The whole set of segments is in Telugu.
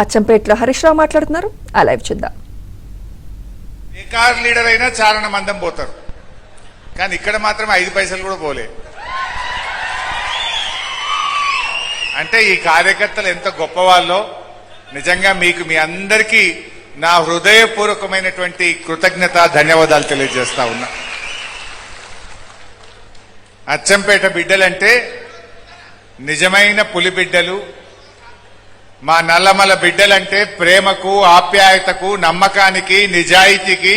అచ్చంపేటలో హరీష్ రావు మాట్లాడుతున్నారు. ఆ లైవ్ చూద్దాం. ఏ కార్ లీడర్ అయినా చారణ మందం పోతారు, కానీ ఇక్కడ మాత్రం 5 పైసలు కూడా పోలే. అంటే ఈ కార్యకర్తలు ఎంత గొప్పవాళ్ళో నిజంగా మీకు మీ అందరికీ నా హృదయపూర్వకమైనటువంటి కృతజ్ఞత ధన్యవాదాలు తెలియజేస్తా ఉన్నా. అచ్చంపేట బిడ్డలంటే నిజమైన పులి బిడ్డలు. మా నల్లమల బిడ్డలంటే ప్రేమకు, ఆప్యాయతకు, నమ్మకానికి, నిజాయితీకి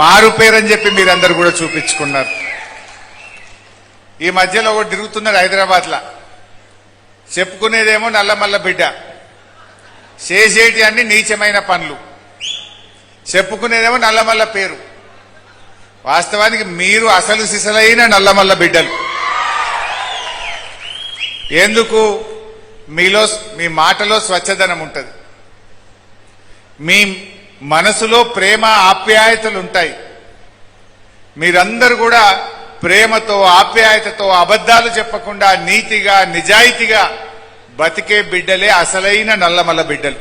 మారుపేరని చెప్పి మీరందరూ కూడా చూపించుకున్నారు. ఈ మధ్యలో ఒకటి తిరుగుతున్నారు హైదరాబాద్లో, చెప్పుకునేదేమో నల్లమల్ల బిడ్డ, చేసేటి అన్ని నీచమైన పనులు, చెప్పుకునేదేమో నల్లమల్ల పేరు. వాస్తవానికి మీరు అసలు సిసలైన నల్లమల్ల బిడ్డలు. ఎందుకు? మీ మాటలో స్వచ్ఛదనం ఉంటుంది, మీ మనసులో ప్రేమ ఆప్యాయతలు ఉంటాయి. మీరందరూ కూడా ప్రేమతో ఆప్యాయతతో అబద్ధాలు చెప్పకుండా నీతిగా నిజాయితీగా బతికే బిడ్డలే అసలైన నల్లమల్ల బిడ్డలు.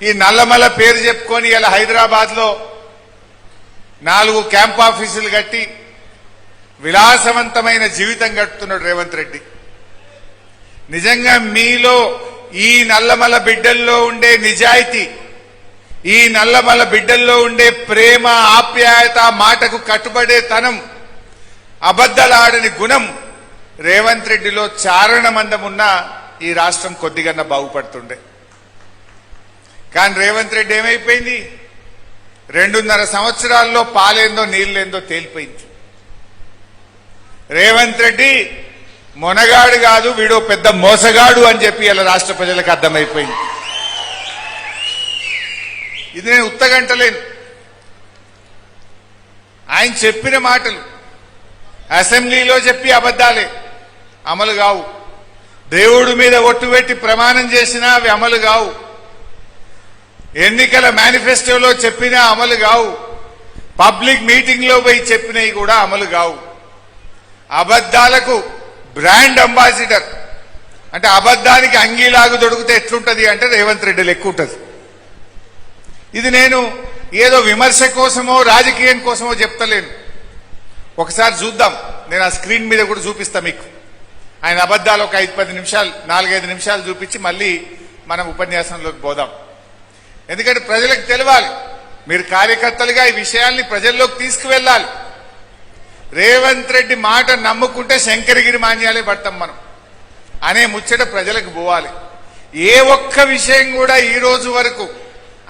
ఈ నల్లమల్ల పేరు చెప్పుకొని ఇలా హైదరాబాద్ లో 4 క్యాంప్ ఆఫీసులు కట్టి విలాసవంతమైన జీవితం గడుపుతున్నాడు రేవంత్ రెడ్డి. నిజంగా మీలో ఈ నల్లమల బిడ్డల్లో ఉండే నిజాయితీ, ఈ నల్లమల బిడ్డల్లో ఉండే ప్రేమ, ఆప్యాయత, మాటకు కట్టుబడే తనం, అబద్ధాలాడని గుణం రేవంత్ రెడ్డిలో చారణ మందం ఉన్నా ఈ రాష్ట్రం కొద్దిగా బాగుపడుతుండే. కానీ రేవంత్ రెడ్డి ఏమైపోయింది? 2.5 సంవత్సరాల్లో పాలేందో నీళ్ళేందో తేలిపోయింది. రేవంత్ రెడ్డి మొనగాడు కాదు, వీడు పెద్ద మోసగాడు అని చెప్పి ఇలా రాష్ట్ర ప్రజలకు అర్థమైపోయింది. ఇది నేను ఉత్తగంటలేను. ఆయన చెప్పిన మాటలు అసెంబ్లీలో చెప్పి అబద్ధాలే, అమలు కావు. దేవుడి మీద ఒట్టు పెట్టి ప్రమాణం చేసినా అవి అమలు కావు. ఎన్నికల మేనిఫెస్టోలో చెప్పినా అమలు కావు. పబ్లిక్ మీటింగ్ లో పోయి చెప్పినవి కూడా అమలు కావు. అబద్ధాలకు బ్రాండ్ అంబాసిడర్ అంటే అబద్ధానికి అంగీలాగు దొరికితే ఎట్లుంటది అంటే రేవంత్ రెడ్డి లెక్క ఉంటుంది. ఇది నేను ఏదో విమర్శ కోసమో రాజకీయం కోసమో చెప్తలేను. ఒకసారి చూద్దాం, నేను ఆ స్క్రీన్ మీద కూడా చూపిస్తా మీకు. ఆయన అబద్ధాలు ఒక 5-10 నిమిషాలు 4-5 నిమిషాలు చూపించి మళ్ళీ మనం ఉపన్యాసంలోకి పోదాం. ఎందుకంటే ప్రజలకు తెలవాలి, మీరు కార్యకర్తలుగా ఈ విషయాల్ని ప్రజల్లోకి తీసుకువెళ్ళాలి. రేవంత్ రెడ్డి మాట నమ్ముకుంటే శంకరగిరి మాన్యాలే పడతాం మనం అనే ముచ్చట ప్రజలకు పోవాలి. ఏ ఒక్క విషయం కూడా ఈ రోజు వరకు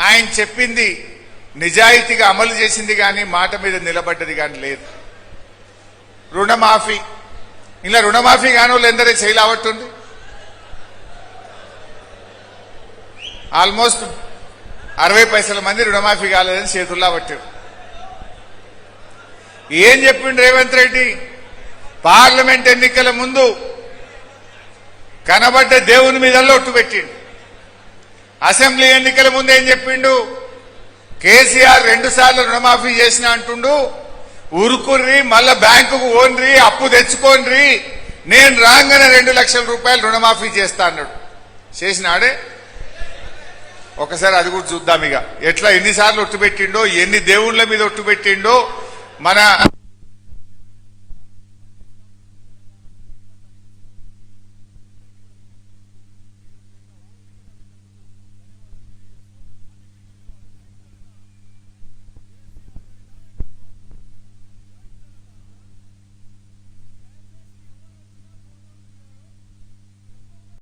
ఆయన చెప్పింది నిజాయితీగా అమలు చేసింది కానీ మాట మీద నిలబడ్డది కానీ లేదు. రుణమాఫీ, ఇలా రుణమాఫీ కాని వాళ్ళు ఎందరే చేయలేవట్టుంది. ఆల్మోస్ట్ 60 పైసల మంది రుణమాఫీ కాలేదని చేతుల్లా పట్టారు. ఏం చెప్పిండు రేవంత్ రెడ్డి? పార్లమెంట్ ఎన్నికల ముందు కనబడ్డ దేవుని మీద ఒట్టు పెట్టిండు. అసెంబ్లీ ఎన్నికల ముందు ఏం చెప్పిండు? కేసీఆర్ 2 సార్లు రుణమాఫీ చేసిన అంటుండు. ఉరుకుర్రి, మళ్ళా బ్యాంకుకు ఓన్రి, అప్పు తెచ్చుకోన్రి, నేను రాగానే 2 లక్షల రూపాయలు రుణమాఫీ చేస్తా అన్నాడు. చేసినాడే? ఒకసారి అది కూడా చూద్దాం. ఇక ఎట్లా ఎన్నిసార్లు ఒట్టు పెట్టిండో, ఎన్ని దేవుళ్ళ మీద ఒట్టు పెట్టిండో. మన